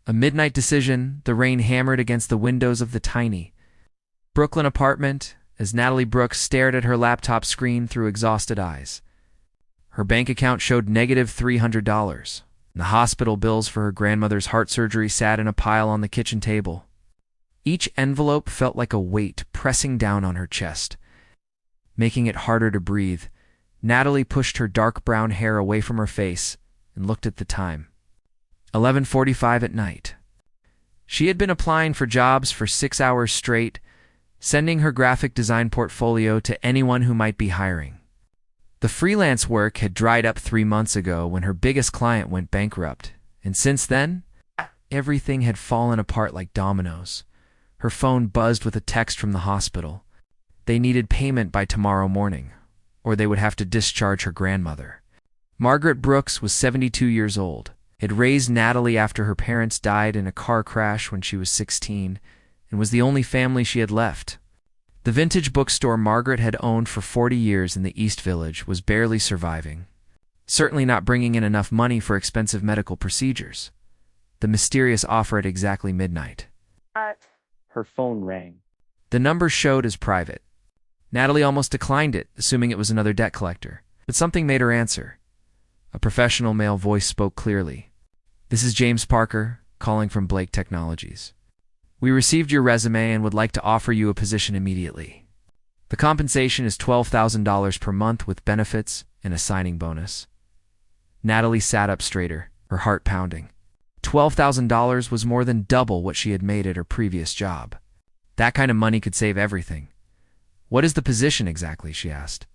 A midnight decision, the rain hammered against the windows of the tiny Brooklyn apartment as Natalie Brooks stared at her laptop screen through exhausted eyes. Her bank account showed negative $300, and the hospital bills for her grandmother's heart surgery sat in a pile on the kitchen table. Each envelope felt like a weight pressing down on her chest. Making it harder to breathe, Natalie pushed her dark brown hair away from her face and looked at the time. 11:45 at night. She had been applying for jobs for 6 hours straight, sending her graphic design portfolio to anyone who might be hiring. The freelance work had dried up 3 months ago when her biggest client went bankrupt, and since then, everything had fallen apart like dominoes. Her phone buzzed with a text from the hospital. They needed payment by tomorrow morning, or they would have to discharge her grandmother. Margaret Brooks was 72 years old, had raised Natalie after her parents died in a car crash when she was 16, and was the only family she had left. The vintage bookstore Margaret had owned for 40 years in the East Village was barely surviving, certainly not bringing in enough money for expensive medical procedures. The mysterious offer at exactly midnight. Her phone rang. The number showed as private. Natalie almost declined it, assuming it was another debt collector. But something made her answer. A professional male voice spoke clearly. "This is James Parker, calling from Blake Technologies. We received your resume and would like to offer you a position immediately. The compensation is $12,000 per month with benefits and a signing bonus." Natalie sat up straighter, her heart pounding. $12,000 was more than double what she had made at her previous job. That kind of money could save everything. "What is the position exactly?" she asked.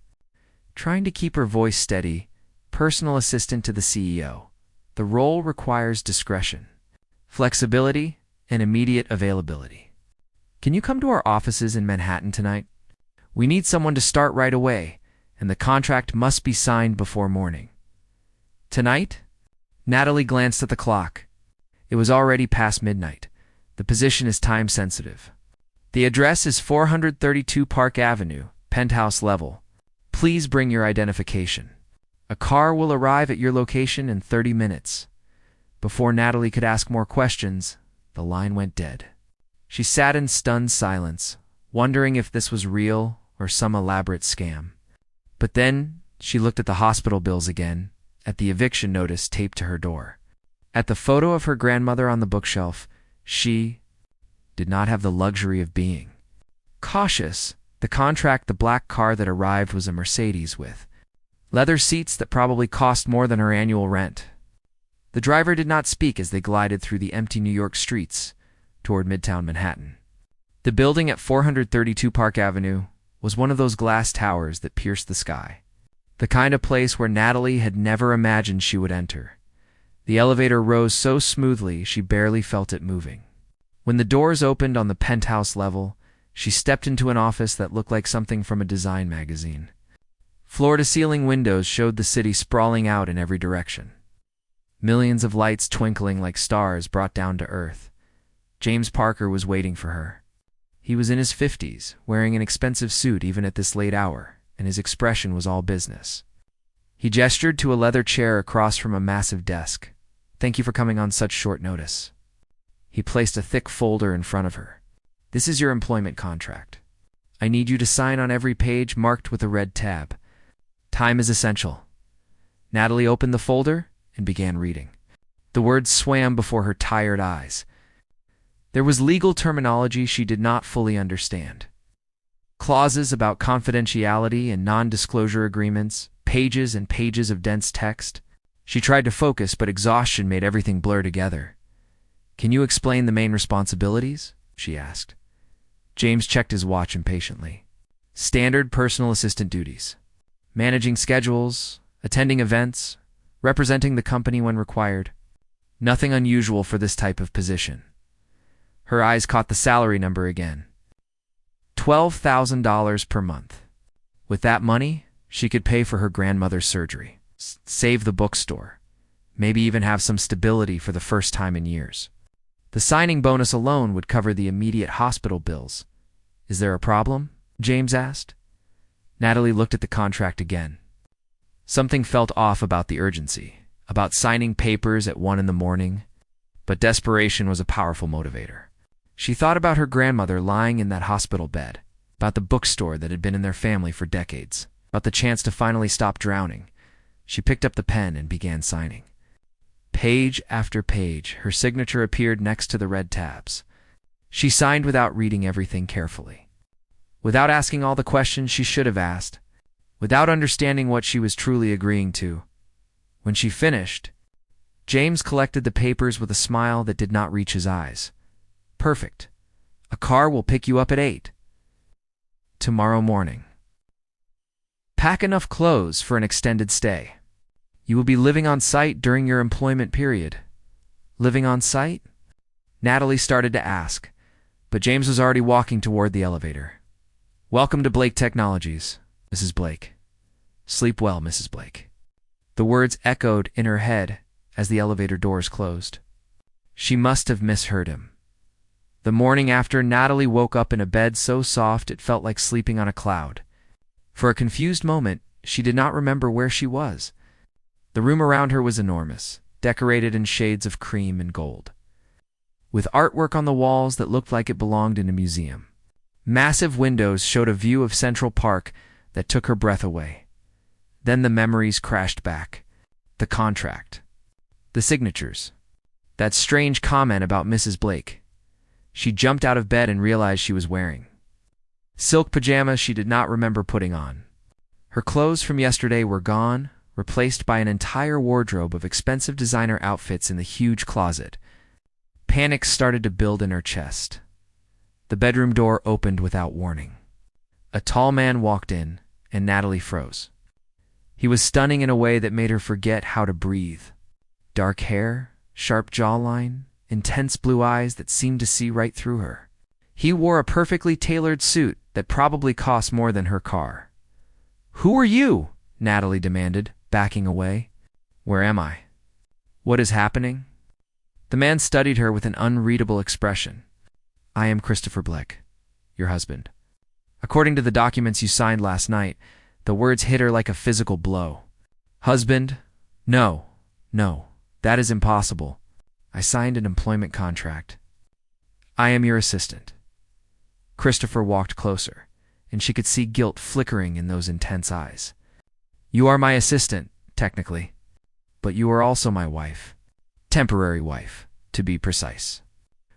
Trying to keep her voice steady, personal assistant to the CEO. The role requires discretion, flexibility, and immediate availability. "Can you come to our offices in Manhattan tonight? We need someone to start right away, and the contract must be signed before morning." "Tonight?" Natalie glanced at the clock. It was already past midnight. The position is time-sensitive. "The address is 432 Park Avenue, penthouse level. Please bring your identification. A car will arrive at your location in 30 minutes. Before Natalie could ask more questions, the line went dead. She sat in stunned silence, wondering if this was real or some elaborate scam. But then she looked at the hospital bills again, at the eviction notice taped to her door, at the photo of her grandmother on the bookshelf. She did not have the luxury of being cautious. The contract, the black car that arrived, was a Mercedes with leather seats that probably cost more than her annual rent. The driver did not speak as they glided through the empty New York streets toward Midtown Manhattan. The building at 432 Park Avenue was one of those glass towers that pierced the sky, the kind of place where Natalie had never imagined she would enter. The elevator rose so smoothly she barely felt it moving. When the doors opened on the penthouse level, she stepped into an office that looked like something from a design magazine. Floor-to-ceiling windows showed the city sprawling out in every direction. Millions of lights twinkling like stars brought down to earth. James Parker was waiting for her. He was in his 50s, wearing an expensive suit even at this late hour, and his expression was all business. He gestured to a leather chair across from a massive desk. "Thank you for coming on such short notice." He placed a thick folder in front of her. "This is your employment contract. I need you to sign on every page marked with a red tab. Time is essential." Natalie opened the folder and began reading. The words swam before her tired eyes. There was legal terminology she did not fully understand. Clauses about confidentiality and non-disclosure agreements, pages and pages of dense text. She tried to focus, but exhaustion made everything blur together. "Can you explain the main responsibilities?" she asked. James checked his watch impatiently. "Standard personal assistant duties. Managing schedules, attending events, representing the company when required. Nothing unusual for this type of position." Her eyes caught the salary number again. $12,000 per month. With that money, she could pay for her grandmother's surgery, save the bookstore, maybe even have some stability for the first time in years. The signing bonus alone would cover the immediate hospital bills. "Is there a problem?" James asked. Natalie looked at the contract again. Something felt off about the urgency, about signing papers at 1 in the morning. but desperation was a powerful motivator. She thought about her grandmother lying in that hospital bed, about the bookstore that had been in their family for decades, about the chance to finally stop drowning. She picked up the pen and began signing. Page after page, her signature appeared next to the red tabs. She signed without reading everything carefully, without asking all the questions she should have asked, without understanding what she was truly agreeing to. When she finished, James collected the papers with a smile that did not reach his eyes. Perfect. A car will pick you up at 8 tomorrow morning. Pack enough clothes for an extended stay. You will be living on site during your employment period. Living on site? Natalie started to ask, but James was already walking toward the elevator. Welcome to Blake Technologies, Mrs. Blake. Sleep well, Mrs. Blake. The words echoed in her head as the elevator doors closed. She must have misheard him. The morning after, Natalie woke up in a bed so soft it felt like sleeping on a cloud. For a confused moment, she did not remember where she was. The room around her was enormous, decorated in shades of cream and gold, with artwork on the walls that looked like it belonged in a museum. Massive windows showed a view of Central Park that took her breath away. Then the memories crashed back. The contract. The signatures. That strange comment about Mrs. Blake. She jumped out of bed and realized she was wearing silk pajamas she did not remember putting on. Her clothes from yesterday were gone, replaced by an entire wardrobe of expensive designer outfits in the huge closet. Panic started to build in her chest. The bedroom door opened without warning. A tall man walked in, and Natalie froze. He was stunning in a way that made her forget how to breathe. Dark hair, sharp jawline, intense blue eyes that seemed to see right through her. He wore a perfectly tailored suit that probably cost more than her car. "Who are you?" Natalie demanded, backing away. "Where am I? What is happening?" The man studied her with an unreadable expression. "I am Christopher Blake, your husband. According to the documents you signed last night," the words hit her like a physical blow. "Husband? No, that is impossible. I signed an employment contract. I am your assistant." Christopher walked closer, and she could see guilt flickering in those intense eyes. "You are my assistant, technically, but you are also my wife. Temporary wife, to be precise."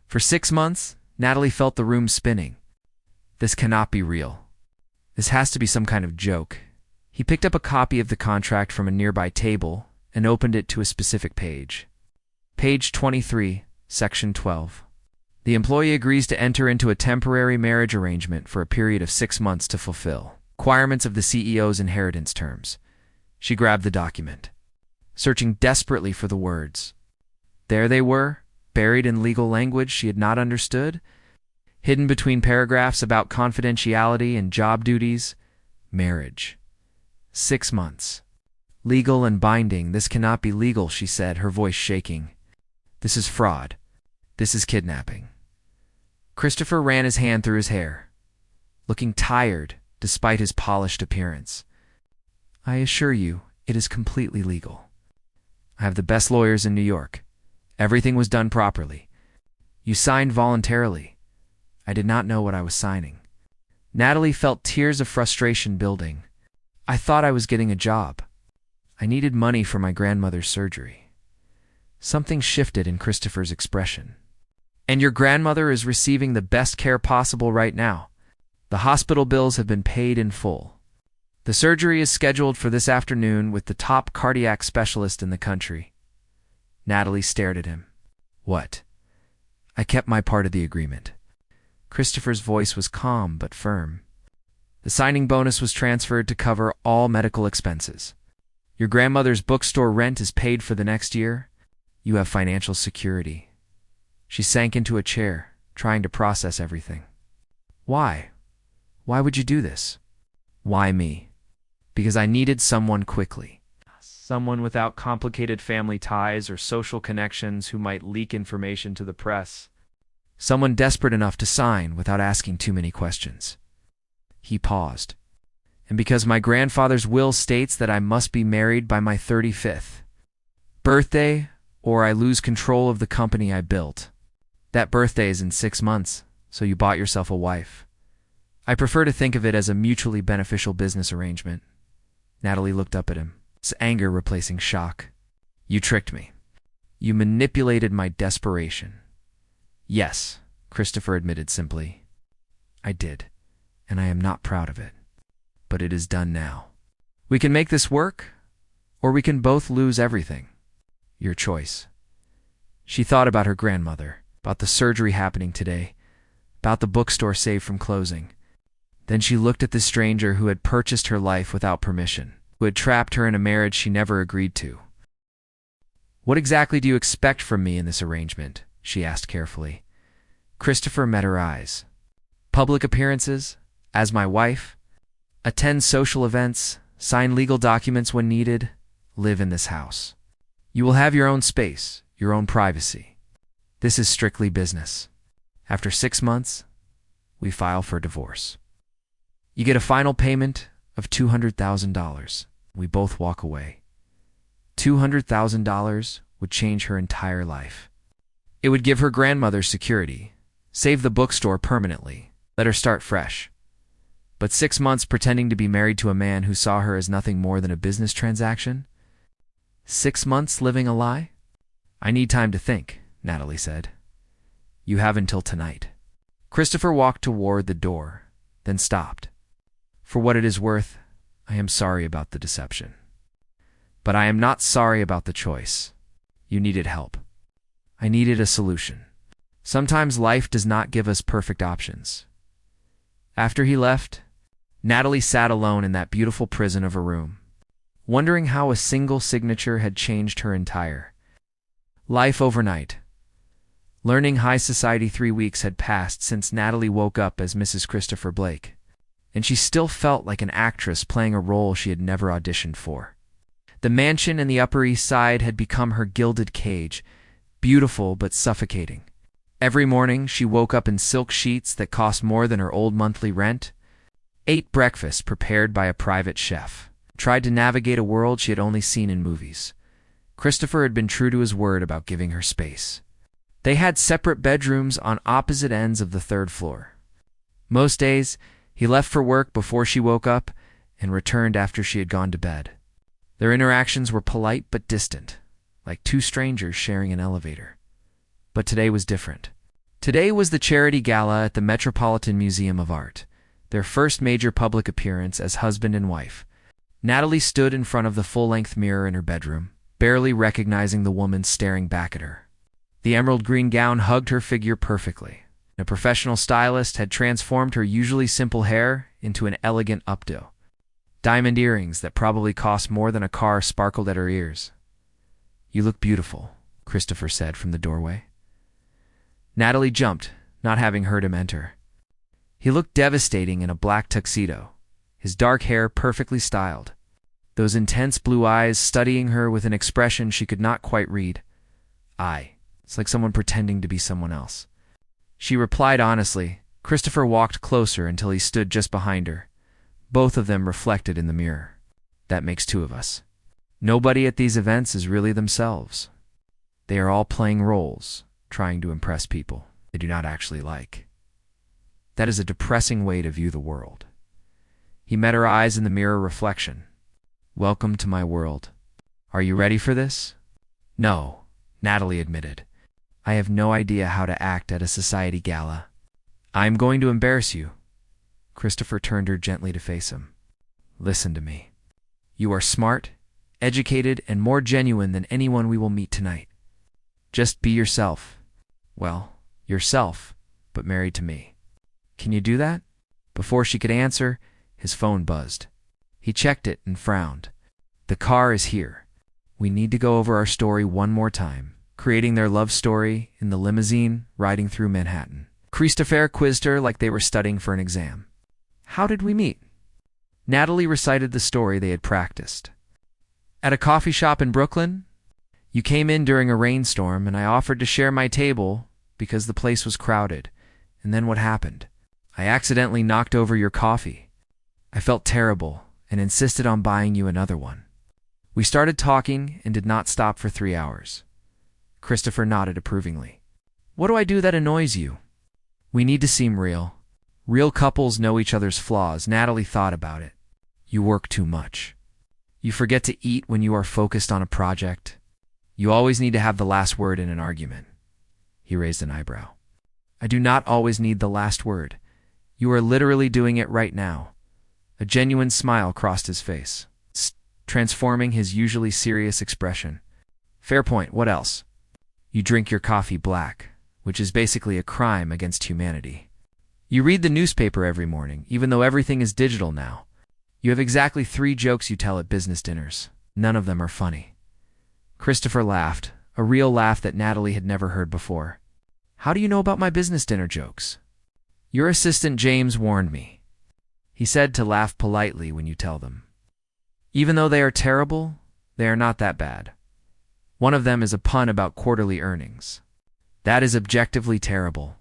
For 6 months, Natalie felt the room spinning. This cannot be real. This has to be some kind of joke. He picked up a copy of the contract from a nearby table and opened it to a specific page. Page 23, Section 12. The employee agrees to enter into a temporary marriage arrangement for a period of 6 months to fulfill requirements of the CEO's inheritance terms. She grabbed the document, searching desperately for the words. There they were, buried in legal language she had not understood, hidden between paragraphs about confidentiality and job duties. Marriage. 6 months. Legal and binding. This cannot be legal, she said, her voice shaking. This is fraud. This is kidnapping. Christopher ran his hand through his hair, looking tired despite his polished appearance. "I assure you, it is completely legal. I have the best lawyers in New York. Everything was done properly. You signed voluntarily. I did not know what I was signing." Natalie felt tears of frustration building. "I thought I was getting a job. I needed money for my grandmother's surgery." Something shifted in Christopher's expression. "And your grandmother is receiving the best care possible right now. The hospital bills have been paid in full. The surgery is scheduled for this afternoon with the top cardiac specialist in the country." Natalie stared at him. "What?" "I kept my part of the agreement." Christopher's voice was calm but firm. "The signing bonus was transferred to cover all medical expenses. Your grandmother's bookstore rent is paid for the next year. You have financial security." She sank into a chair, trying to process everything. "Why? Why would you do this?" "Why me?" "Because I needed someone quickly. Someone without complicated family ties or social connections who might leak information to the press. Someone desperate enough to sign without asking too many questions." He paused. "And because my grandfather's will states that I must be married by my 35th birthday or I lose control of the company I built. That birthday is in 6 months, so you bought yourself a wife. I prefer to think of it as a mutually beneficial business arrangement. Natalie looked up at him, anger replacing shock. You tricked me. You manipulated my desperation. Yes, Christopher admitted simply. I did, and I am not proud of it. But it is done now. We can make this work, or we can both lose everything. Your choice. She thought about her grandmother, about the surgery happening today, about the bookstore saved from closing. Then she looked at the stranger who had purchased her life without permission, who had trapped her in a marriage she never agreed to. What exactly do you expect from me in this arrangement? She asked carefully. Christopher met her eyes. Public appearances, as my wife, attend social events, sign legal documents when needed, live in this house. You will have your own space, your own privacy. This is strictly business. After 6 months, we file for divorce. You get a final payment of $200,000. We both walk away. $200,000 would change her entire life. It would give her grandmother security, save the bookstore permanently, let her start fresh. But 6 months pretending to be married to a man who saw her as nothing more than a business transaction? 6 months living a lie? I need time to think, Natalie said. You have until tonight. Christopher walked toward the door, then stopped. For what it is worth, I am sorry about the deception. But I am not sorry about the choice. You needed help. I needed a solution. Sometimes life does not give us perfect options. After he left, Natalie sat alone in that beautiful prison of a room, wondering how a single signature had changed her entire life overnight. Learning high society 3 weeks had passed since Natalie woke up as Mrs. Christopher Blake, and she still felt like an actress playing a role she had never auditioned for. The mansion in the Upper East Side had become her gilded cage, beautiful but suffocating. Every morning she woke up in silk sheets that cost more than her old monthly rent, ate breakfast prepared by a private chef, tried to navigate a world she had only seen in movies. Christopher had been true to his word about giving her space. They had separate bedrooms on opposite ends of the 3rd floor. Most days, he left for work before she woke up and returned after she had gone to bed. Their interactions were polite but distant, like two strangers sharing an elevator. But today was different. Today was the charity gala at the Metropolitan Museum of Art, their first major public appearance as husband and wife. Natalie stood in front of the full-length mirror in her bedroom, barely recognizing the woman staring back at her. The emerald green gown hugged her figure perfectly. A professional stylist had transformed her usually simple hair into an elegant updo. Diamond earrings that probably cost more than a car sparkled at her ears. You look beautiful, Christopher said from the doorway. Natalie jumped, not having heard him enter. He looked devastating in a black tuxedo, his dark hair perfectly styled, those intense blue eyes studying her with an expression she could not quite read. It's like someone pretending to be someone else. She replied honestly. Christopher walked closer until he stood just behind her. Both of them reflected in the mirror. That makes 2 of us. Nobody at these events is really themselves. They are all playing roles, trying to impress people they do not actually like. That is a depressing way to view the world. He met her eyes in the mirror reflection. Welcome to my world. Are you ready for this? No, Natalie admitted. I have no idea how to act at a society gala. I'm going to embarrass you. Christopher turned her gently to face him. Listen to me. You are smart, educated, and more genuine than anyone we will meet tonight. Just be yourself. Well, yourself, but married to me. Can you do that? Before she could answer, his phone buzzed. He checked it and frowned. The car is here. We need to go over our story one more time, creating their love story in the limousine riding through Manhattan. Christopher quizzed her like they were studying for an exam. How did we meet? Natalie recited the story they had practiced. At a coffee shop in Brooklyn? You came in during a rainstorm, and I offered to share my table because the place was crowded. And then what happened? I accidentally knocked over your coffee. I felt terrible and insisted on buying you another one. We started talking and did not stop for 3 hours. Christopher nodded approvingly. What do I do that annoys you? We need to seem real. Real couples know each other's flaws. Natalie thought about it. You work too much. You forget to eat when you are focused on a project. You always need to have the last word in an argument. He raised an eyebrow. I do not always need the last word. You are literally doing it right now. A genuine smile crossed his face, transforming his usually serious expression. Fair point. What else? You drink your coffee black, which is basically a crime against humanity. You read the newspaper every morning, even though everything is digital now. You have exactly 3 jokes you tell at business dinners. None of them are funny. Christopher laughed, a real laugh that Natalie had never heard before. How do you know about my business dinner jokes? Your assistant James warned me. He said to laugh politely when you tell them. Even though they are terrible, they are not that bad. One of them is a pun about quarterly earnings. That is objectively terrible.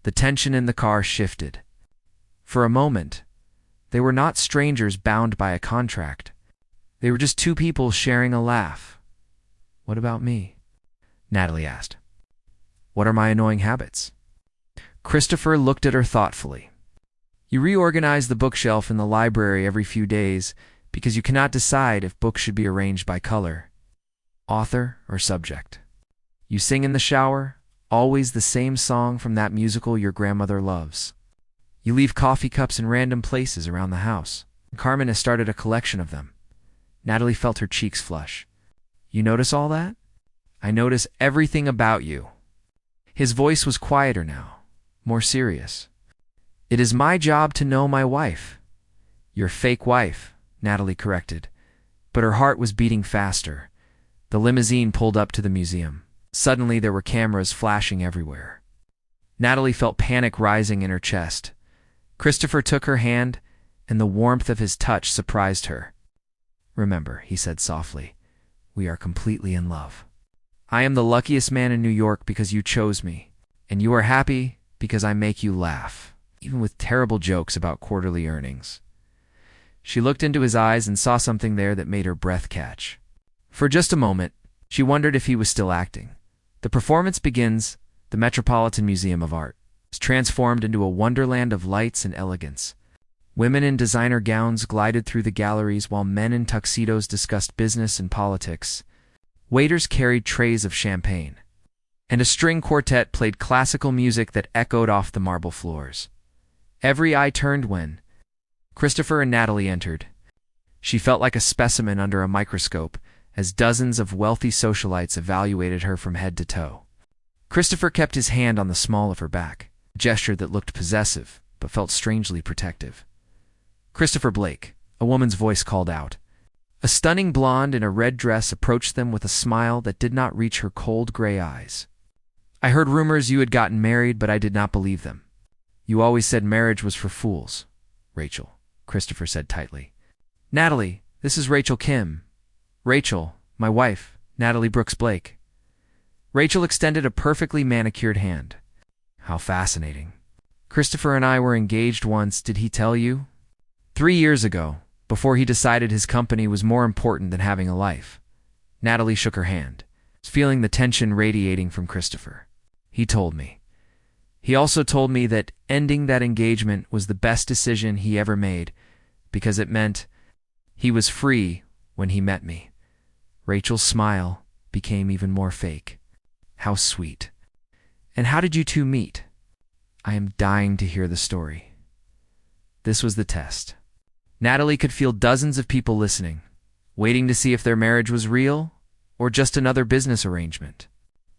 The tension in the car shifted. For a moment, they were not strangers bound by a contract. They were just 2 people sharing a laugh. What about me? Natalie asked. What are my annoying habits? Christopher looked at her thoughtfully. You reorganize the bookshelf in the library every few days because you cannot decide if books should be arranged by color, author, or subject. You sing in the shower, always the same song from that musical your grandmother loves. You leave coffee cups in random places around the house. Carmen has started a collection of them. Natalie felt her cheeks flush. You notice all that? I notice everything about you. His voice was quieter now, more serious. It is my job to know my wife. Your fake wife, Natalie corrected, but her heart was beating faster. The limousine pulled up to the museum. Suddenly there were cameras flashing everywhere. Natalie felt panic rising in her chest. Christopher took her hand, and the warmth of his touch surprised her. Remember, he said softly, we are completely in love. I am the luckiest man in New York because you chose me, and you are happy because I make you laugh, even with terrible jokes about quarterly earnings. She looked into his eyes and saw something there that made her breath catch. For just a moment, she wondered if he was still acting. The performance begins. The Metropolitan Museum of Art is transformed into a wonderland of lights and elegance. Women in designer gowns glided through the galleries while men in tuxedos discussed business and politics. Waiters carried trays of champagne, and a string quartet played classical music that echoed off the marble floors. Every eye turned when Christopher and Natalie entered. She felt like a specimen under a microscope as dozens of wealthy socialites evaluated her from head to toe. Christopher kept his hand on the small of her back, a gesture that looked possessive but felt strangely protective. Christopher Blake, a woman's voice called out. A stunning blonde in a red dress approached them with a smile that did not reach her cold gray eyes. I heard rumors you had gotten married, but I did not believe them. You always said marriage was for fools. Rachel, Christopher said tightly. Natalie, this is Rachel Kim. Rachel, my wife, Natalie Brooks Blake. Rachel extended a perfectly manicured hand. How fascinating. Christopher and I were engaged once, did he tell you? 3 years ago, before he decided his company was more important than having a life. Natalie shook her hand, feeling the tension radiating from Christopher. He told me. He also told me that ending that engagement was the best decision he ever made because it meant he was free when he met me. Rachel's smile became even more fake. How sweet. And how did you 2 meet? I am dying to hear the story. This was the test. Natalie could feel dozens of people listening, waiting to see if their marriage was real or just another business arrangement.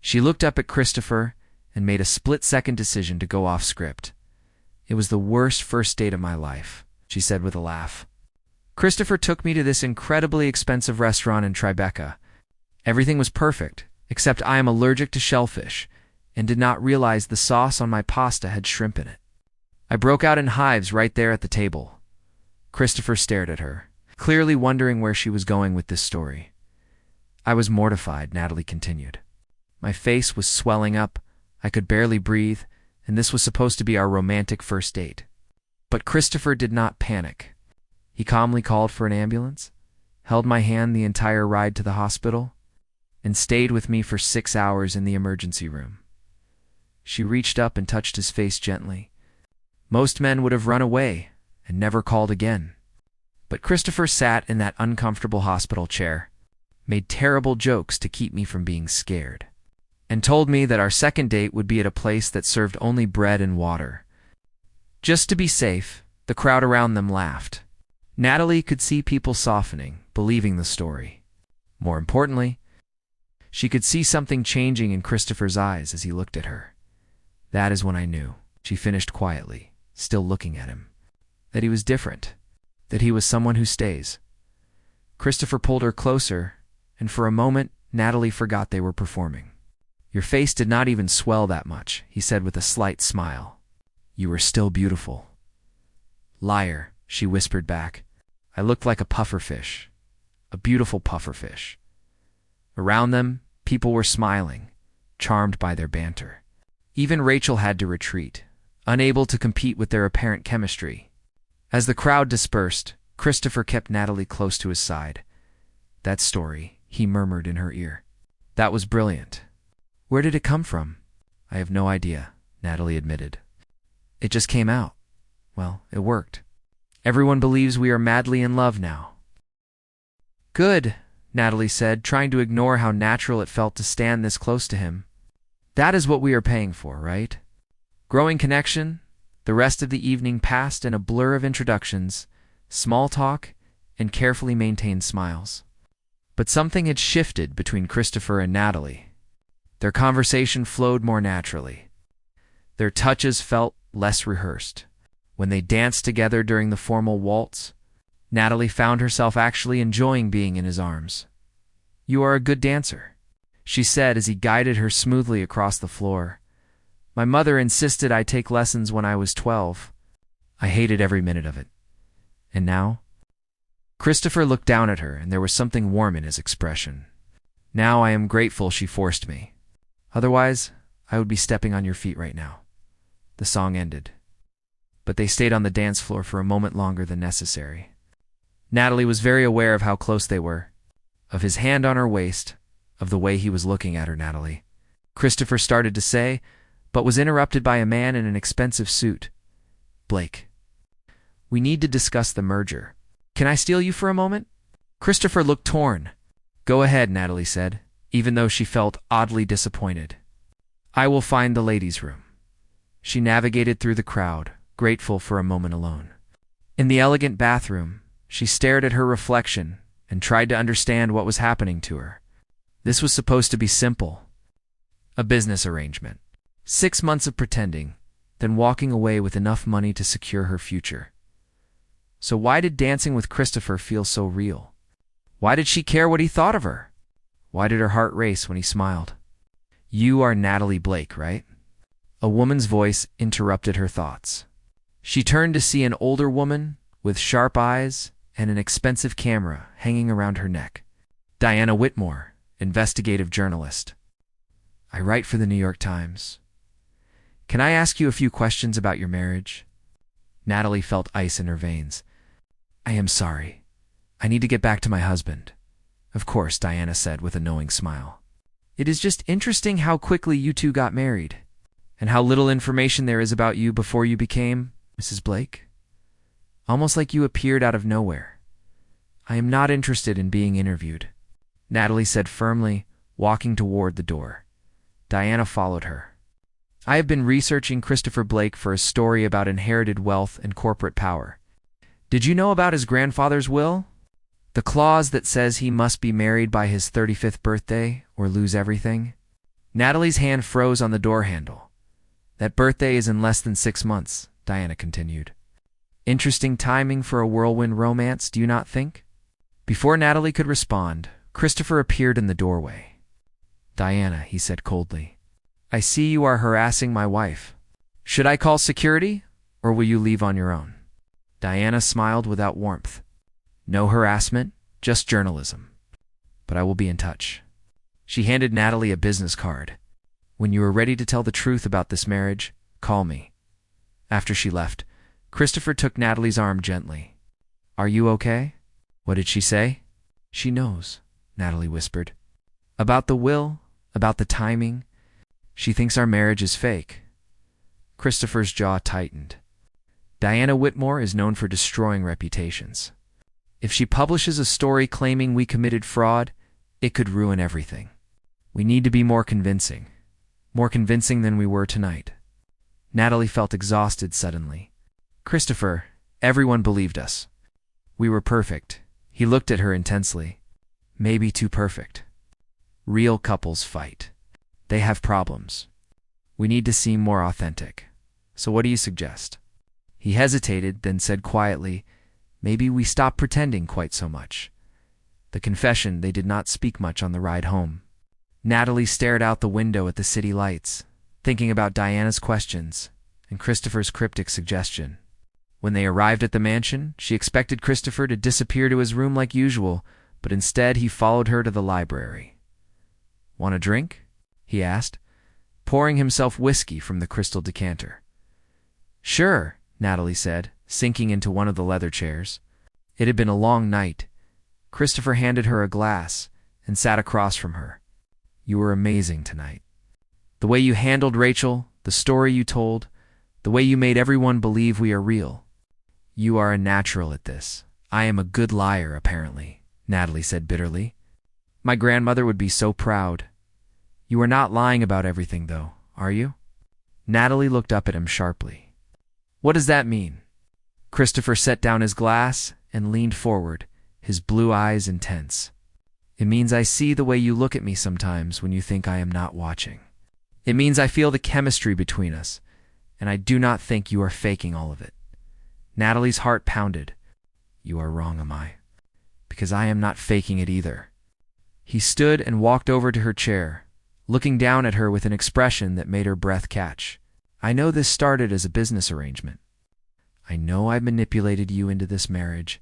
She looked up at Christopher and made a split-second decision to go off script. It was the worst first date of my life, she said with a laugh. Christopher took me to this incredibly expensive restaurant in Tribeca. Everything was perfect, except I am allergic to shellfish and did not realize the sauce on my pasta had shrimp in it. I broke out in hives right there at the table. Christopher stared at her, clearly wondering where she was going with this story. I was mortified, Natalie continued. My face was swelling up, I could barely breathe, and this was supposed to be our romantic first date. But Christopher did not panic. He calmly called for an ambulance, held my hand the entire ride to the hospital, and stayed with me for 6 hours in the emergency room. She reached up and touched his face gently. Most men would have run away and never called again. But Christopher sat in that uncomfortable hospital chair, made terrible jokes to keep me from being scared, and told me that our second date would be at a place that served only bread and water. Just to be safe, the crowd around them laughed. Natalie could see people softening, believing the story. More importantly, she could see something changing in Christopher's eyes as he looked at her. That is when I knew, she finished quietly, still looking at him, that he was different, that he was someone who stays. Christopher pulled her closer, and for a moment, Natalie forgot they were performing. "Your face did not even swell that much," he said with a slight smile. "You were still beautiful." "Liar," she whispered back. "I looked like a pufferfish, a beautiful pufferfish." Around them, people were smiling, charmed by their banter. Even Rachel had to retreat, unable to compete with their apparent chemistry. As the crowd dispersed, Christopher kept Natalie close to his side. "That story," he murmured in her ear. "That was brilliant. Where did it come from?" "I have no idea," Natalie admitted. "It just came out. Well, it worked. Everyone believes we are madly in love now." "Good," Natalie said, trying to ignore how natural it felt to stand this close to him. "That is what we are paying for, right?" Growing connection, the rest of the evening passed in a blur of introductions, small talk, and carefully maintained smiles. But something had shifted between Christopher and Natalie. Their conversation flowed more naturally. Their touches felt less rehearsed. When they danced together during the formal waltz, Natalie found herself actually enjoying being in his arms. "You are a good dancer," she said as he guided her smoothly across the floor. "My mother insisted I take lessons when I was 12. I hated every minute of it. And now?" Christopher looked down at her, and there was something warm in his expression. "Now I am grateful she forced me. Otherwise, I would be stepping on your feet right now." The song ended, but they stayed on the dance floor for a moment longer than necessary. Natalie was very aware of how close they were, of his hand on her waist, of the way he was looking at her. "Natalie," Christopher started to say, but was interrupted by a man in an expensive suit. "Blake, we need to discuss the merger. Can I steal you for a moment?" Christopher looked torn. "Go ahead," Natalie said, even though she felt oddly disappointed. "I will find the ladies' room." She navigated through the crowd, grateful for a moment alone. In the elegant bathroom, she stared at her reflection and tried to understand what was happening to her. This was supposed to be simple. A business arrangement. 6 months of pretending, then walking away with enough money to secure her future. So why did dancing with Christopher feel so real? Why did she care what he thought of her? Why did her heart race when he smiled? "You are Natalie Blake, right?" A woman's voice interrupted her thoughts. She turned to see an older woman with sharp eyes and an expensive camera hanging around her neck. "Diana Whitmore, investigative journalist. I write for the New York Times. Can I ask you a few questions about your marriage?" Natalie felt ice in her veins. "I am sorry. I need to get back to my husband." "Of course," Diana said with a knowing smile. "It is just interesting how quickly you two got married, and how little information there is about you before you became Mrs. Blake. Almost like you appeared out of nowhere. I am not interested in being interviewed," Natalie said firmly, walking toward the door. Diana followed her. "I have been researching Christopher Blake for a story about inherited wealth and corporate power. Did you know about his grandfather's will? The clause that says he must be married by his 35th birthday or lose everything?" Natalie's hand froze on the door handle. "That birthday is in less than 6 months," Diana continued. "Interesting timing for a whirlwind romance, do you not think?" Before Natalie could respond, Christopher appeared in the doorway. "Diana," he said coldly, "I see you are harassing my wife. Should I call security, or will you leave on your own?" Diana smiled without warmth. "No harassment, just journalism. But I will be in touch." She handed Natalie a business card. "When you are ready to tell the truth about this marriage, call me." After she left, Christopher took Natalie's arm gently. "Are you okay?" "What did she say?" "She knows," Natalie whispered. About the will, about the timing. She thinks our marriage is fake. Christopher's jaw tightened. Diana Whitmore is known for destroying reputations. If she publishes a story claiming we committed fraud, it could ruin everything. We need to be more convincing than we were tonight. Natalie felt exhausted suddenly. Christopher, everyone believed us. We were perfect. He looked at her intensely. Maybe too perfect. Real couples fight. They have problems. We need to seem more authentic. So what do you suggest? He hesitated, then said quietly, maybe we stop pretending quite so much. The confession, they did not speak much on the ride home. Natalie stared out the window at the city lights, thinking about Diana's questions and Christopher's cryptic suggestion. When they arrived at the mansion, she expected Christopher to disappear to his room like usual, but instead he followed her to the library. Want a drink? He asked, pouring himself whiskey from the crystal decanter. Sure, Natalie said, sinking into one of the leather chairs. It had been a long night. Christopher handed her a glass and sat across from her. You were amazing tonight. The way you handled Rachel, the story you told, the way you made everyone believe we are real. You are a natural at this. I am a good liar, apparently, Natalie said bitterly. My grandmother would be so proud. You are not lying about everything, though, are you? Natalie looked up at him sharply. What does that mean? Christopher set down his glass and leaned forward, his blue eyes intense. It means I see the way you look at me sometimes when you think I am not watching. It means I feel the chemistry between us, and I do not think you are faking all of it. Natalie's heart pounded. You are wrong, Amai, because I am not faking it either. He stood and walked over to her chair, looking down at her with an expression that made her breath catch. I know this started as a business arrangement. I know I manipulated you into this marriage,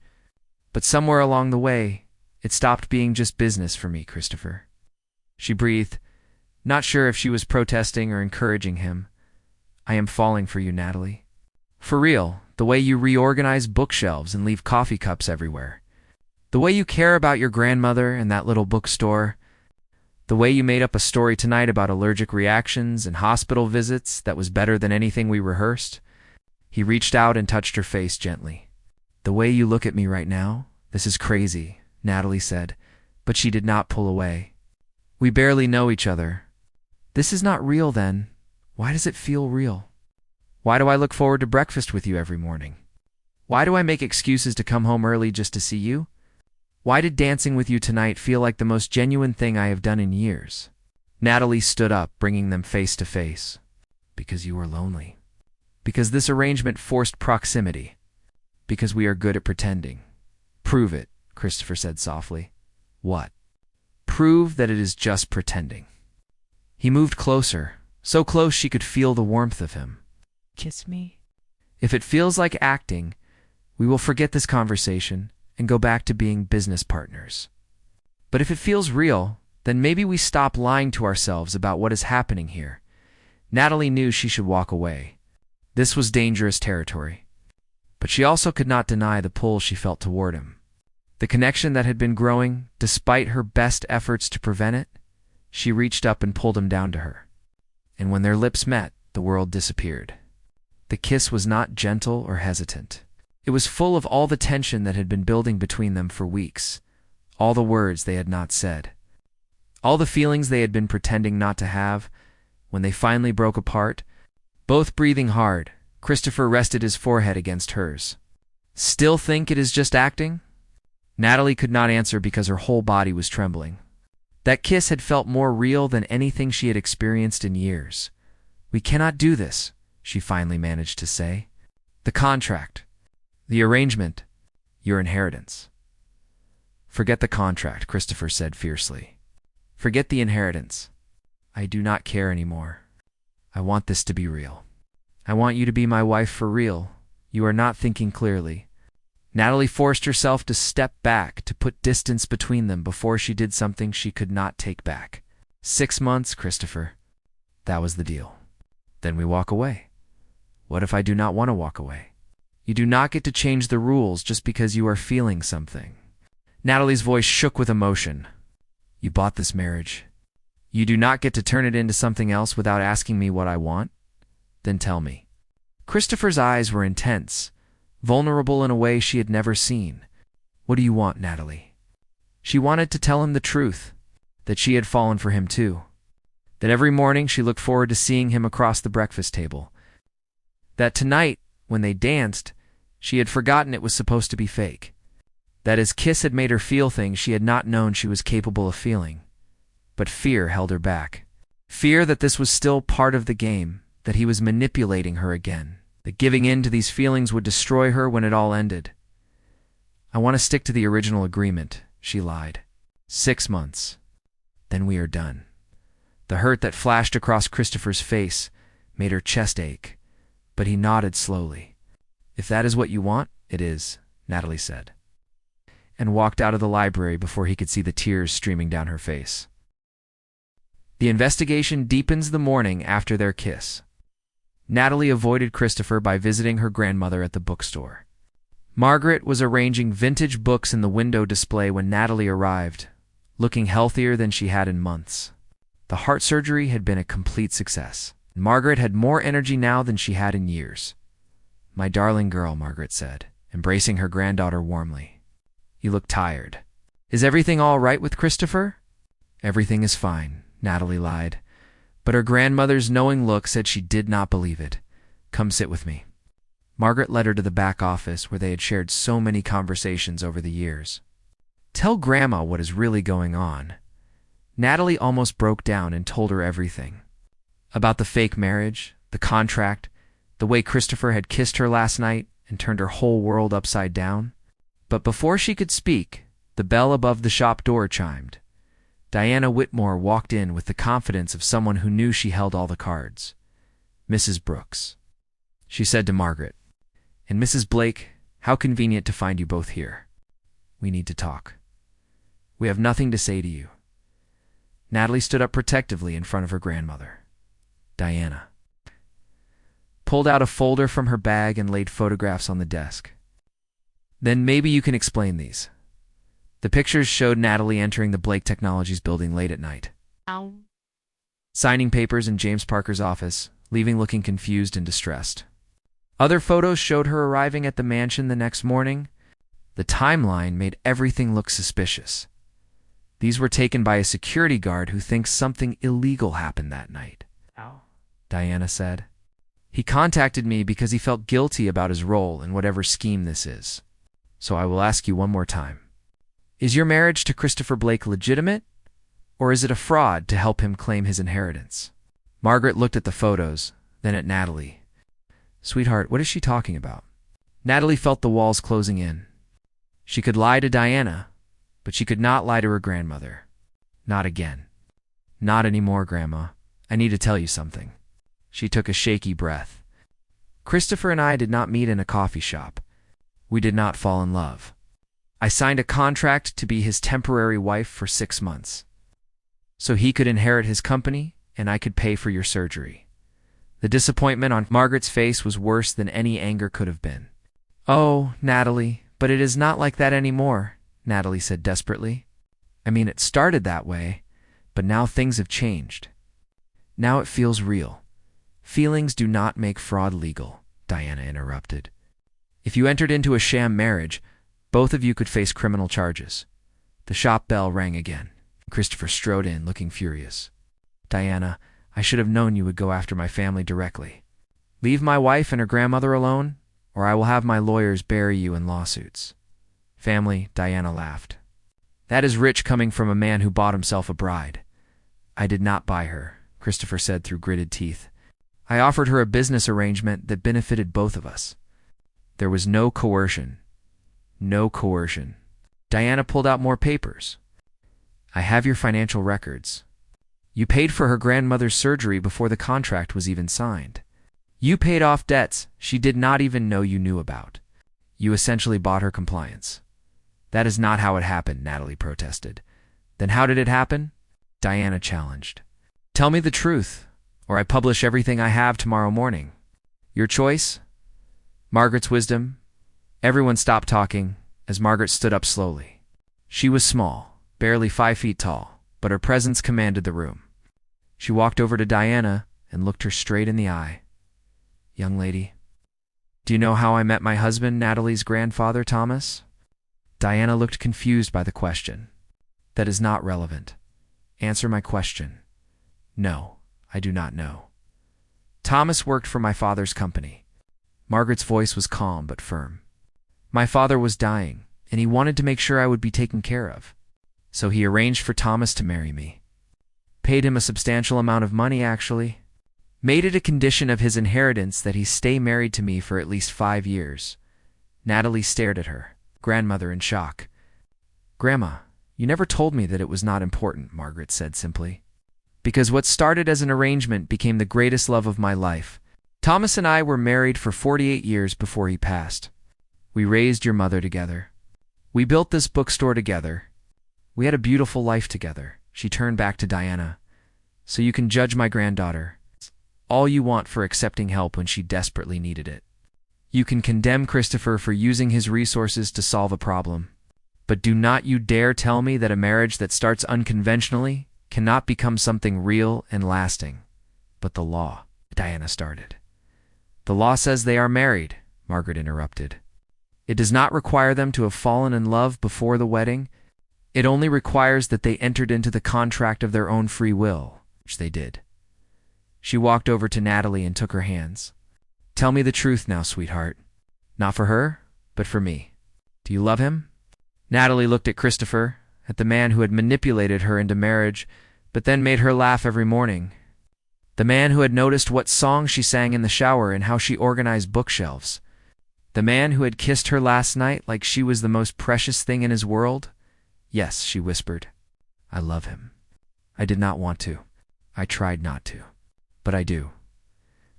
but somewhere along the way, it stopped being just business for me, Christopher. She breathed, not sure if she was protesting or encouraging him. I am falling for you, Natalie. For real, the way you reorganize bookshelves and leave coffee cups everywhere. The way you care about your grandmother and that little bookstore. The way you made up a story tonight about allergic reactions and hospital visits that was better than anything we rehearsed. He reached out and touched her face gently. The way you look at me right now, this is crazy, Natalie said, but she did not pull away. We barely know each other. This is not real then. Why does it feel real? Why do I look forward to breakfast with you every morning? Why do I make excuses to come home early just to see you? Why did dancing with you tonight feel like the most genuine thing I have done in years? Natalie stood up, bringing them face to face. Because you were lonely. Because this arrangement forced proximity. Because we are good at pretending. Prove it, Christopher said softly. What? Prove that it is just pretending. He moved closer, so close she could feel the warmth of him. Kiss me? If it feels like acting, we will forget this conversation and go back to being business partners. But if it feels real, then maybe we stop lying to ourselves about what is happening here. Natalie knew she should walk away. This was dangerous territory. But she also could not deny the pull she felt toward him. The connection that had been growing, despite her best efforts to prevent it. She reached up and pulled him down to her. And when their lips met, the world disappeared. The kiss was not gentle or hesitant. It was full of all the tension that had been building between them for weeks, all the words they had not said, all the feelings they had been pretending not to have. When they finally broke apart, both breathing hard, Christopher rested his forehead against hers. Still think it is just acting? Natalie could not answer because her whole body was trembling. That kiss had felt more real than anything she had experienced in years. We cannot do this, she finally managed to say. The contract. The arrangement. Your inheritance. Forget the contract, Christopher said fiercely. Forget the inheritance. I do not care anymore. I want this to be real. I want you to be my wife for real. You are not thinking clearly. Natalie forced herself to step back, to put distance between them before she did something she could not take back. 6 months, Christopher. That was the deal. Then we walk away. What if I do not want to walk away? You do not get to change the rules just because you are feeling something. Natalie's voice shook with emotion. You bought this marriage. You do not get to turn it into something else without asking me what I want? Then tell me. Christopher's eyes were intense, vulnerable in a way she had never seen. What do you want, Natalie? She wanted to tell him the truth, that she had fallen for him too. That every morning she looked forward to seeing him across the breakfast table. That tonight, when they danced, she had forgotten it was supposed to be fake. That his kiss had made her feel things she had not known she was capable of feeling. But fear held her back. Fear that this was still part of the game, that he was manipulating her again, that giving in to these feelings would destroy her when it all ended. I want to stick to the original agreement, she lied. 6 months. Then we are done. The hurt that flashed across Christopher's face made her chest ache, but he nodded slowly. If that is what you want, it is, Natalie said, and walked out of the library before he could see the tears streaming down her face. The investigation deepens the morning after their kiss. Natalie avoided Christopher by visiting her grandmother at the bookstore. Margaret was arranging vintage books in the window display when Natalie arrived, looking healthier than she had in months. The heart surgery had been a complete success. Margaret had more energy now than she had in years. My darling girl, Margaret said, embracing her granddaughter warmly. You look tired. Is everything all right with Christopher? Everything is fine, Natalie lied, but her grandmother's knowing look said she did not believe it. Come sit with me. Margaret led her to the back office where they had shared so many conversations over the years. Tell Grandma what is really going on. Natalie almost broke down and told her everything. About the fake marriage, the contract, the way Christopher had kissed her last night and turned her whole world upside down. But before she could speak, the bell above the shop door chimed. Diana Whitmore walked in with the confidence of someone who knew she held all the cards. Mrs. Brooks. She said to Margaret, and Mrs. Blake, how convenient to find you both here. We need to talk. We have nothing to say to you. Natalie stood up protectively in front of her grandmother. Diana pulled out a folder from her bag and laid photographs on the desk. Then maybe you can explain these. The pictures showed Natalie entering the Blake Technologies building late at night. Ow. Signing papers in James Parker's office, leaving looking confused and distressed. Other photos showed her arriving at the mansion the next morning. The timeline made everything look suspicious. These were taken by a security guard who thinks something illegal happened that night. Ow. Diana said. He contacted me because he felt guilty about his role in whatever scheme this is. So I will ask you one more time. Is your marriage to Christopher Blake legitimate, or is it a fraud to help him claim his inheritance? Margaret looked at the photos, then at Natalie. Sweetheart, what is she talking about? Natalie felt the walls closing in. She could lie to Diana, but she could not lie to her grandmother. Not again. Not anymore, Grandma. I need to tell you something. She took a shaky breath. Christopher and I did not meet in a coffee shop. We did not fall in love. I signed a contract to be his temporary wife for 6 months, so he could inherit his company and I could pay for your surgery. The disappointment on Margaret's face was worse than any anger could have been. Oh, Natalie, but it is not like that anymore, Natalie said desperately. I mean, it started that way, but now things have changed. Now it feels real. Feelings do not make fraud legal, Diana interrupted. If you entered into a sham marriage, both of you could face criminal charges. The shop bell rang again. Christopher strode in, looking furious. Diana, I should have known you would go after my family directly. Leave my wife and her grandmother alone, or I will have my lawyers bury you in lawsuits. Family, Diana laughed. That is rich coming from a man who bought himself a bride. I did not buy her, Christopher said through gritted teeth. I offered her a business arrangement that benefited both of us. There was no coercion. No coercion. Diana pulled out more papers. I have your financial records. You paid for her grandmother's surgery before the contract was even signed. You paid off debts she did not even know you knew about. You essentially bought her compliance. That is not how it happened, Natalie protested. Then how did it happen? Diana challenged. Tell me the truth, or I publish everything I have tomorrow morning. Your choice? Margaret's wisdom? Everyone stopped talking as Margaret stood up slowly. She was small, barely 5 feet tall, but her presence commanded the room. She walked over to Diana and looked her straight in the eye. "Young lady, do you know how I met my husband, Natalie's grandfather, Thomas?" Diana looked confused by the question. "That is not relevant. Answer my question." "No, I do not know." "Thomas worked for my father's company." Margaret's voice was calm but firm. "My father was dying, and he wanted to make sure I would be taken care of. So he arranged for Thomas to marry me. Paid him a substantial amount of money, actually. Made it a condition of his inheritance that he stay married to me for at least 5 years." Natalie stared at her grandmother in shock. "Grandma, you never told me that it was not important," Margaret said simply. "Because what started as an arrangement became the greatest love of my life. Thomas and I were married for 48 years before he passed. We raised your mother together. We built this bookstore together. We had a beautiful life together." She turned back to Diana. "So you can judge my granddaughter all you want for accepting help when she desperately needed it. You can condemn Christopher for using his resources to solve a problem. But do not you dare tell me that a marriage that starts unconventionally cannot become something real and lasting." "But the law," Diana started. "The law says they are married," Margaret interrupted. "It does not require them to have fallen in love before the wedding. It only requires that they entered into the contract of their own free will," which they did. She walked over to Natalie and took her hands. "Tell me the truth now, sweetheart. Not for her, but for me. Do you love him?" Natalie looked at Christopher, at the man who had manipulated her into marriage, but then made her laugh every morning. The man who had noticed what songs she sang in the shower and how she organized bookshelves. The man who had kissed her last night like she was the most precious thing in his world. "Yes," she whispered. "I love him. I did not want to. I tried not to. But I do."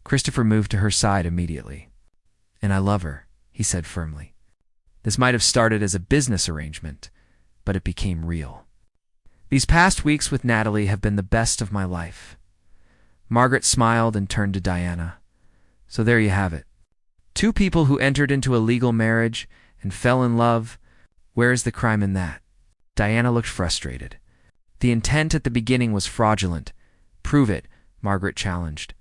Christopher moved to her side immediately. "And I love her," he said firmly. "This might have started as a business arrangement, but it became real. These past weeks with Natalie have been the best of my life." Margaret smiled and turned to Diana. "So there you have it. 2 people who entered into a legal marriage and fell in love. Where is the crime in that?" Diana looked frustrated. "The intent at the beginning was fraudulent." "Prove it," Margaret challenged.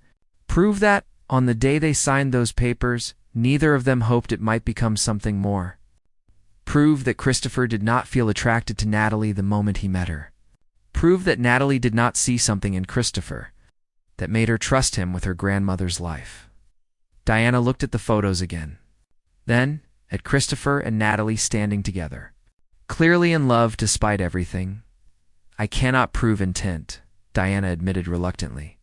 "Prove that, on the day they signed those papers, neither of them hoped it might become something more. Prove that Christopher did not feel attracted to Natalie the moment he met her. Prove that Natalie did not see something in Christopher that made her trust him with her grandmother's life." Diana looked at the photos again. Then, at Christopher and Natalie standing together, clearly in love despite everything. "I cannot prove intent," Diana admitted reluctantly.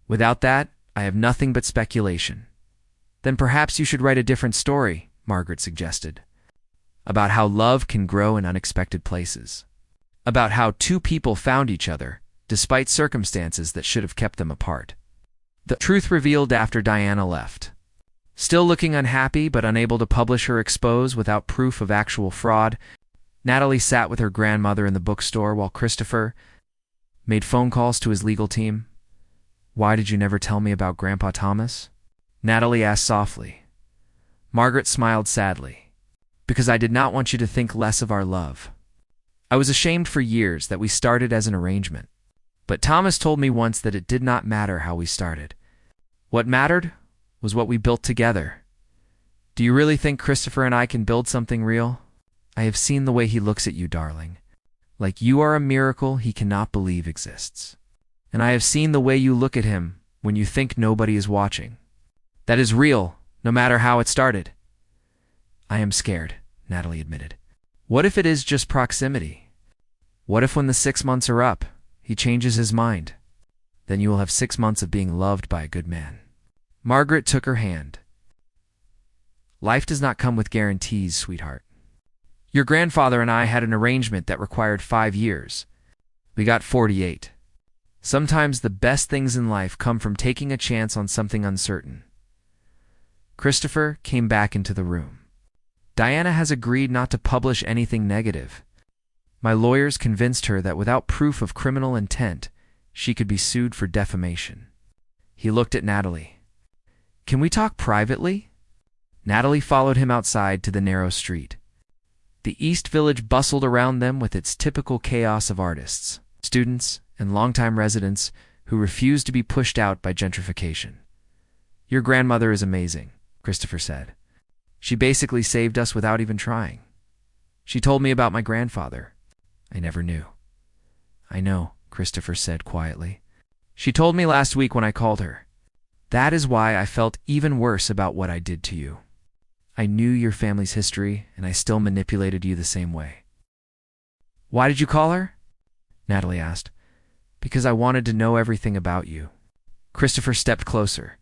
"Without that, I have nothing but speculation." "Then perhaps you should write a different story," Margaret suggested. "About how love can grow in unexpected places. About how 2 people found each other, despite circumstances that should have kept them apart." The truth revealed after Diana left. Still looking unhappy but unable to publish or expose without proof of actual fraud, Natalie sat with her grandmother in the bookstore while Christopher made phone calls to his legal team. "Why did you never tell me about Grandpa Thomas?" Natalie asked softly. Margaret smiled sadly. "Because I did not want you to think less of our love. I was ashamed for years that we started as an arrangement. But Thomas told me once that it did not matter how we started. What mattered was what we built together. Do you really think Christopher and I can build something real? I have seen the way he looks at you, darling. Like you are a miracle he cannot believe exists. And I have seen the way you look at him when you think nobody is watching. That is real, no matter how it started." "I am scared," Natalie admitted. "What if it is just proximity? What if when the 6 months are up, he changes his mind? Then you will have 6 months of being loved by a good man." Margaret took her hand. "Life does not come with guarantees, sweetheart. Your grandfather and I had an arrangement that required 5 years. We got 48. Sometimes the best things in life come from taking a chance on something uncertain." Christopher came back into the room. "Diana has agreed not to publish anything negative. My lawyers convinced her that without proof of criminal intent, she could be sued for defamation." He looked at Natalie. "Can we talk privately?" Natalie followed him outside to the narrow street. The East Village bustled around them with its typical chaos of artists, students, and longtime residents who refuse to be pushed out by gentrification. Your grandmother is amazing, Christopher said. She basically saved us without even trying. She told me about my grandfather. I never knew. I know, Christopher said quietly. She told me last week when I called her. That is why I felt even worse about what I did to you. I knew your family's history, and I still manipulated you the same way. Why did you call her? Natalie asked. Because I wanted to know everything about you. Christopher stepped closer.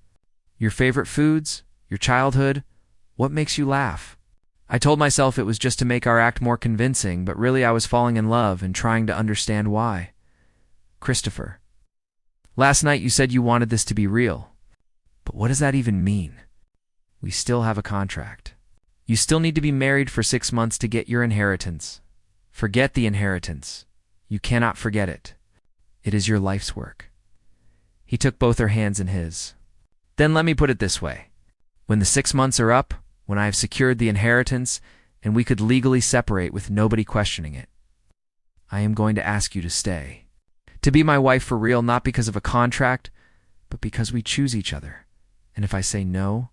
Your favorite foods, your childhood, what makes you laugh? I told myself it was just to make our act more convincing, but really I was falling in love and trying to understand why. Christopher, last night you said you wanted this to be real. But what does that even mean? We still have a contract. You still need to be married for 6 months to get your inheritance. Forget the inheritance. You cannot forget it. It is your life's work. He took both her hands in his. Then let me put it this way. When the 6 months are up, when I have secured the inheritance, and we could legally separate with nobody questioning it, I am going to ask you to stay. To be my wife for real, not because of a contract, but because we choose each other. And if I say no,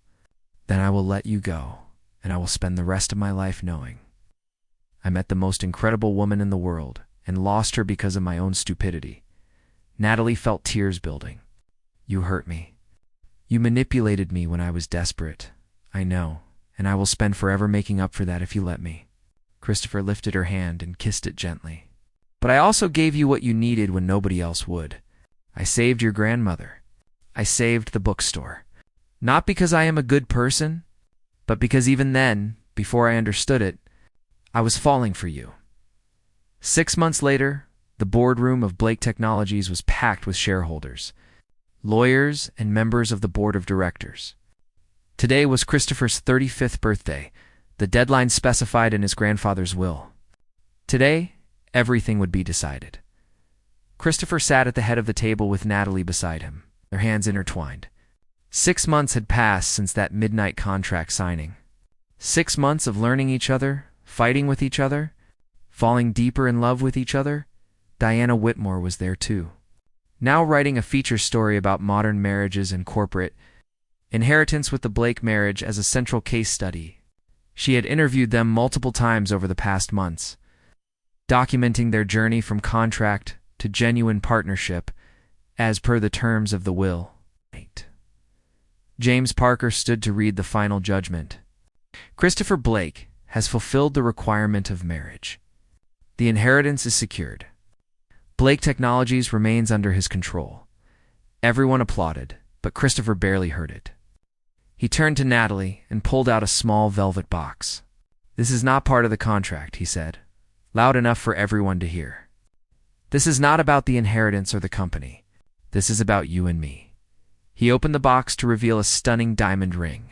then I will let you go, and I will spend the rest of my life knowing. I met the most incredible woman in the world, and lost her because of my own stupidity. Natalie felt tears building. You hurt me. You manipulated me when I was desperate. I know, and I will spend forever making up for that if you let me. Christopher lifted her hand and kissed it gently. But I also gave you what you needed when nobody else would. I saved your grandmother. I saved the bookstore. Not because I am a good person, but because even then, before I understood it, I was falling for you. 6 months later, the boardroom of Blake Technologies was packed with shareholders, lawyers, and members of the board of directors. Today was Christopher's 35th birthday, the deadline specified in his grandfather's will. Today, everything would be decided. Christopher sat at the head of the table with Natalie beside him, their hands intertwined. 6 months had passed since that midnight contract signing. 6 months of learning each other, fighting with each other, falling deeper in love with each other. Diana Whitmore was there too. Now writing a feature story about modern marriages and corporate inheritance with the Blake marriage as a central case study. She had interviewed them multiple times over the past months, documenting their journey from contract to genuine partnership as per the terms of the will. James Parker stood to read the final judgment. Christopher Blake has fulfilled the requirement of marriage. The inheritance is secured. Blake Technologies remains under his control. Everyone applauded, but Christopher barely heard it. He turned to Natalie and pulled out a small velvet box. This is not part of the contract, he said, loud enough for everyone to hear. This is not about the inheritance or the company. This is about you and me. He opened the box to reveal a stunning diamond ring,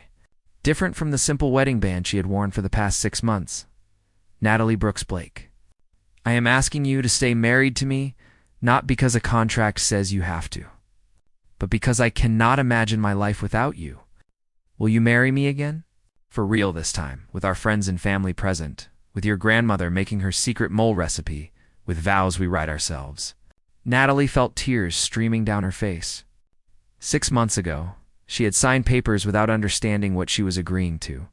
different from the simple wedding band she had worn for the past 6 months. Natalie Brooks Blake, I am asking you to stay married to me, not because a contract says you have to, but because I cannot imagine my life without you. Will you marry me again? For real this time, with our friends and family present, with your grandmother making her secret mole recipe, with vows we write ourselves. Natalie felt tears streaming down her face. 6 months ago, she had signed papers without understanding what she was agreeing to.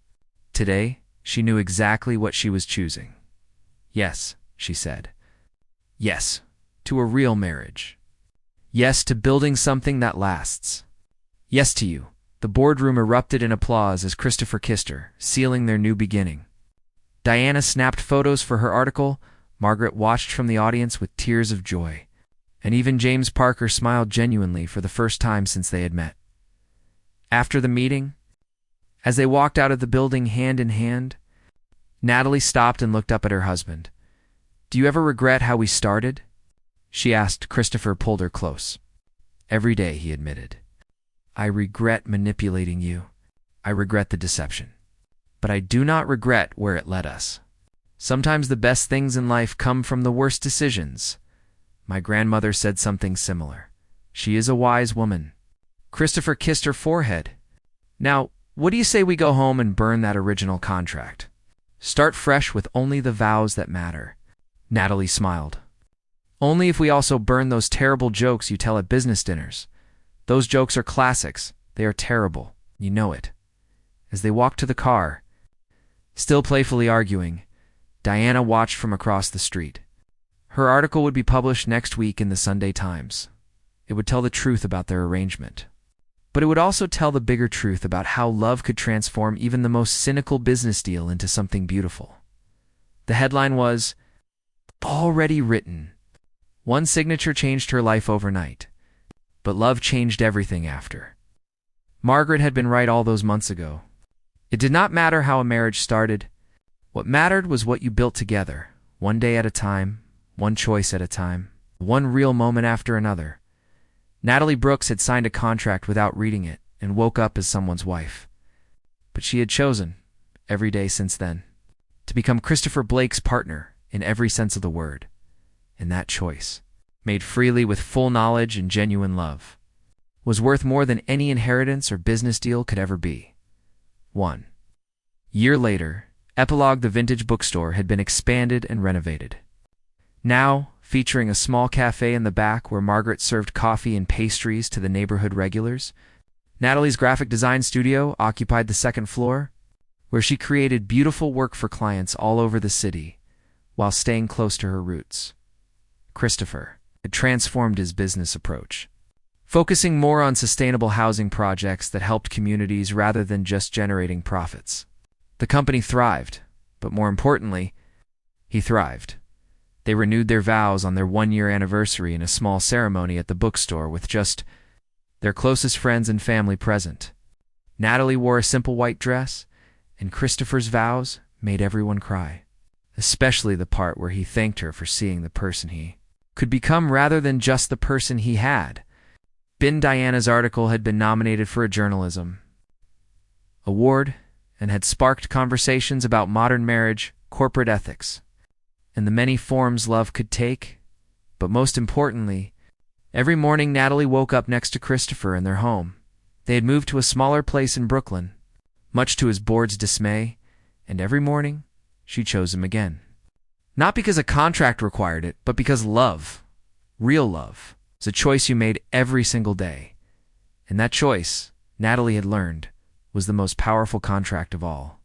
Today, she knew exactly what she was choosing. Yes, she said. Yes, to a real marriage. Yes to building something that lasts. Yes to you. The boardroom erupted in applause as Christopher kissed her, sealing their new beginning. Diana snapped photos for her article. Margaret watched from the audience with tears of joy. And even James Parker smiled genuinely for the first time since they had met. After the meeting, as they walked out of the building hand in hand, Natalie stopped and looked up at her husband. Do you ever regret how we started? She asked. Christopher pulled her close. Every day, he admitted. I regret manipulating you. I regret the deception. But I do not regret where it led us. Sometimes the best things in life come from the worst decisions. My grandmother said something similar. She is a wise woman. Christopher kissed her forehead. Now, what do you say we go home and burn that original contract? Start fresh with only the vows that matter. Natalie smiled. Only if we also burn those terrible jokes you tell at business dinners. Those jokes are classics. They are terrible. You know it. As they walked to the car, still playfully arguing, Diana watched from across the street. Her article would be published next week in the Sunday Times. It would tell the truth about their arrangement. But it would also tell the bigger truth about how love could transform even the most cynical business deal into something beautiful. The headline was, "Already Written." One signature changed her life overnight, but love changed everything after. Margaret had been right all those months ago. It did not matter how a marriage started. What mattered was what you built together, one day at a time, one choice at a time, one real moment after another. Natalie Brooks had signed a contract without reading it and woke up as someone's wife. But she had chosen, every day since then, to become Christopher Blake's partner in every sense of the word. And that choice, made freely with full knowledge and genuine love, was worth more than any inheritance or business deal could ever be. 1 year later, Epilogue the vintage bookstore had been expanded and renovated. Now, featuring a small cafe in the back where Margaret served coffee and pastries to the neighborhood regulars, Natalie's graphic design studio occupied the second floor, where she created beautiful work for clients all over the city, while staying close to her roots. Christopher had transformed his business approach, focusing more on sustainable housing projects that helped communities rather than just generating profits. The company thrived, but more importantly, he thrived. They renewed their vows on their 1-year anniversary in a small ceremony at the bookstore with just their closest friends and family present. Natalie wore a simple white dress, and Christopher's vows made everyone cry, especially the part where he thanked her for seeing the person he could become rather than just the person he had been. Diana's article had been nominated for a journalism award and had sparked conversations about modern marriage, corporate ethics, and the many forms love could take. But most importantly, every morning Natalie woke up next to Christopher in their home. They had moved to a smaller place in Brooklyn, much to his board's dismay, and every morning she chose him again. Not because a contract required it, but because love, real love, is a choice you made every single day. And that choice, Natalie had learned, was the most powerful contract of all.